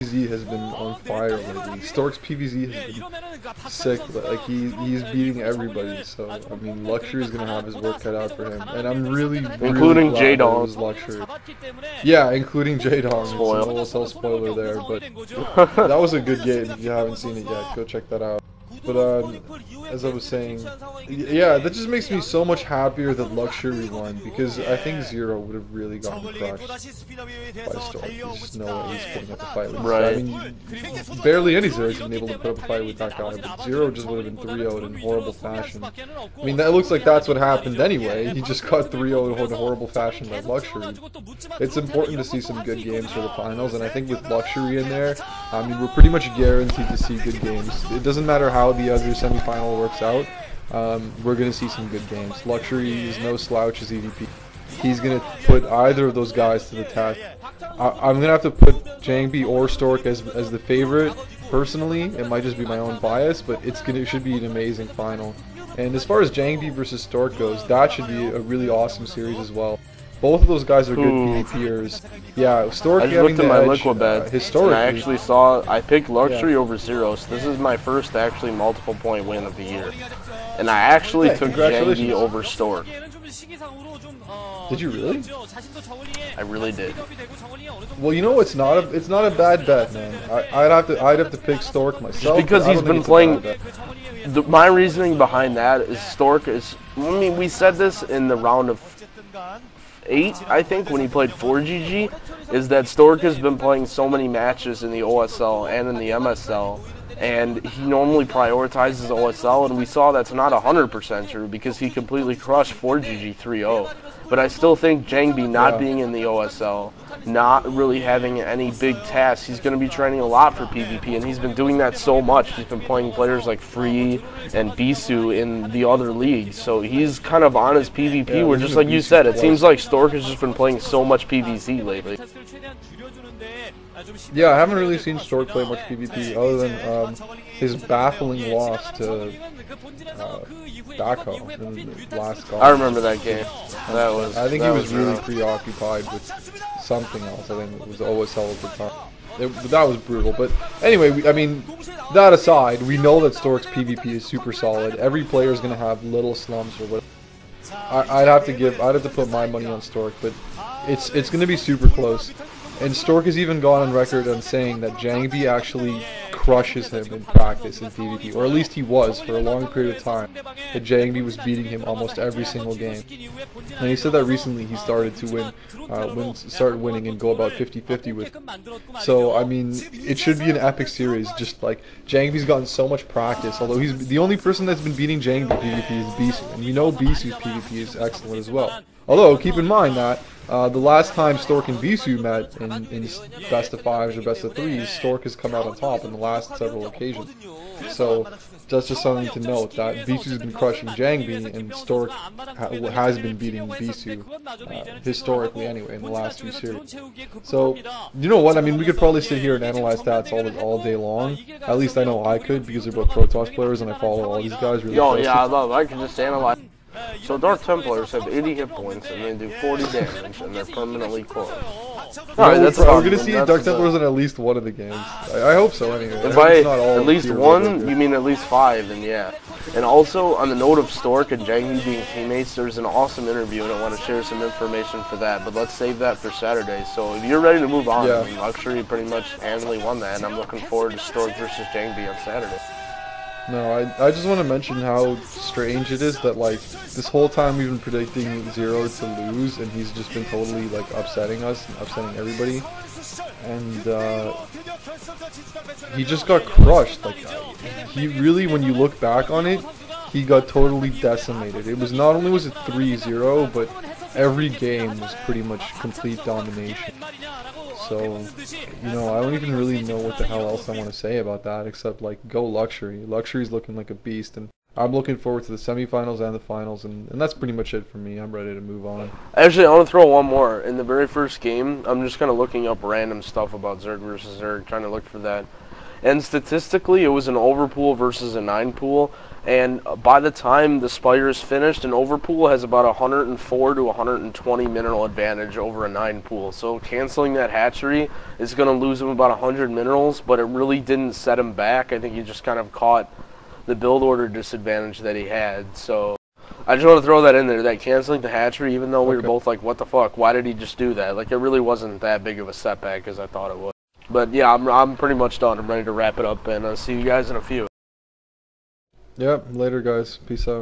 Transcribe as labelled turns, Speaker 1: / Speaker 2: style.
Speaker 1: PVZ has been on fire lately. Stork's PVZ has been sick, but like he's beating everybody. So I mean, Luxury is gonna have his work cut out for him, and I'm really
Speaker 2: including
Speaker 1: glad that it
Speaker 2: J-Dong.
Speaker 1: was Luxury. Yeah, including J-Dong. It's an
Speaker 2: Spoil.
Speaker 1: OSL spoiler there, but that was a good game. If you haven't seen it yet, go check that out. But as I was saying, yeah, that just makes me so much happier that Luxury won, because I think ZerO would have really gotten crushed by Stork. You just know that he's putting up a fight with this guy. I mean, barely any ZerO's been able to put up a fight with that guy, but ZerO just would have been 3-0'd in horrible fashion. I mean, that looks like that's what happened anyway. He just got 3-0'd in horrible fashion by Luxury. It's important to see some good games for the finals, and I think with Luxury in there, I mean, we're pretty much guaranteed to see good games. It doesn't matter how the other semifinal works out. We're going to see some good games. Luxury is no slouch as EVP. He's going to put either of those guys to the test. I'm going to have to put Jangbi or Stork as the favorite. Personally, it might just be my own bias, but it should be an amazing final. And as far as Jangbi versus Stork goes, that should be a really awesome series as well. Both of those guys are good PvPers. Yeah, Stork having the edge, historically.
Speaker 2: I actually I picked Luxury over ZerO, so this is my first actually multiple point win of the year. And I actually took Jangbi over Stork.
Speaker 1: Did you really?
Speaker 2: I really did.
Speaker 1: Well, you know, it's not a bad bet, man. I'd have to pick Stork myself.
Speaker 2: Just because he's been playing. My reasoning behind that is Stork is. I mean, we said this in the round of 8, I think, when he played 4GG, is that Stork has been playing so many matches in the OSL and in the MSL, and he normally prioritizes OSL, and we saw that's not 100% true because he completely crushed 4GG 3-0. But I still think Jangbi not being in the OSL, not really having any big tasks, he's going to be training a lot for PvP, and he's been doing that so much. He's been playing players like Free and Bisu in the other leagues, so he's kind of on his PvP, where just like you said, it seems like Stork has just been playing so much PvC lately.
Speaker 1: Yeah, I haven't really seen Stork play much PvP other than his baffling loss to Dako in the last game.
Speaker 2: I remember that game.
Speaker 1: I think he was really preoccupied with something else. I think it was OSL at the time. That was brutal. But anyway, I mean, that aside, we know that Stork's PvP is super solid. Every player is going to have little slumps or whatever. I'd have to put my money on Stork, but it's going to be super close. And Stork has even gone on record on saying that Jangbi actually crushes him in practice in PvP, or at least he was for a long period of time. That Jangbi was beating him almost every single game. And he said that recently he started to start winning and go about 50-50 with him. So I mean, it should be an epic series. Just like Jangbi's gotten so much practice, although he's the only person that's been beating Jangbi PvP is Bisu, and we know Bisu's PvP is excellent as well. Although keep in mind that the last time Stork and Bisu met in best of 5s or best of 3s, Stork has come out on top in the last several occasions. So that's just something to note, that Bisu's been crushing Jangbi, and Stork has been beating Bisu, historically anyway, in the last few series. So, you know what, I mean, we could probably sit here and analyze stats all day long. At least I know I could, because they're both Protoss players and I follow all these guys really closely.
Speaker 2: Yeah, I can just analyze. So Dark Templars have 80 hit points and they do 40 damage, and they're permanently closed.
Speaker 1: Alright, we're going to see Dark Templars in at least one of the games. I hope so anyway.
Speaker 2: If at least one, you mean at least 5, then yeah. And also, on the note of Stork and Jangbi being teammates, there's an awesome interview, and I want to share some information for that, but let's save that for Saturday. So if you're ready to move on, I mean, Luxury pretty much handily won that, and I'm looking forward to Stork versus Jangbi on Saturday.
Speaker 1: No, I just want to mention how strange it is that, like, this whole time we've been predicting ZerO to lose, and he's just been totally, like, upsetting us and upsetting everybody. And he just got crushed. Like, he really, when you look back on it, he got totally decimated. It was not only was it 3-0, but every game was pretty much complete domination. So, you know, I don't even really know what the hell else I want to say about that, except, like, go Luxury. Luxury's looking like a beast, and I'm looking forward to the semifinals and the finals, and that's pretty much it for me. I'm ready to move on.
Speaker 2: Actually, I want to throw one more. In the very first game, I'm just kind of looking up random stuff about Zerg versus Zerg, trying to look for that. And statistically, it was an overpool versus a 9-pool. And by the time the Spire is finished, an overpool has about 104 to 120 mineral advantage over a 9-pool. So canceling that hatchery is going to lose him about 100 minerals, but it really didn't set him back. I think he just kind of caught the build order disadvantage that he had. So I just want to throw that in there, that canceling the hatchery, even though we were both like, what the fuck, why did he just do that? Like, it really wasn't that big of a setback as I thought it was. But yeah, I'm pretty much done. I'm ready to wrap it up, and I'll see you guys in a few.
Speaker 1: Yep, later guys. Peace out.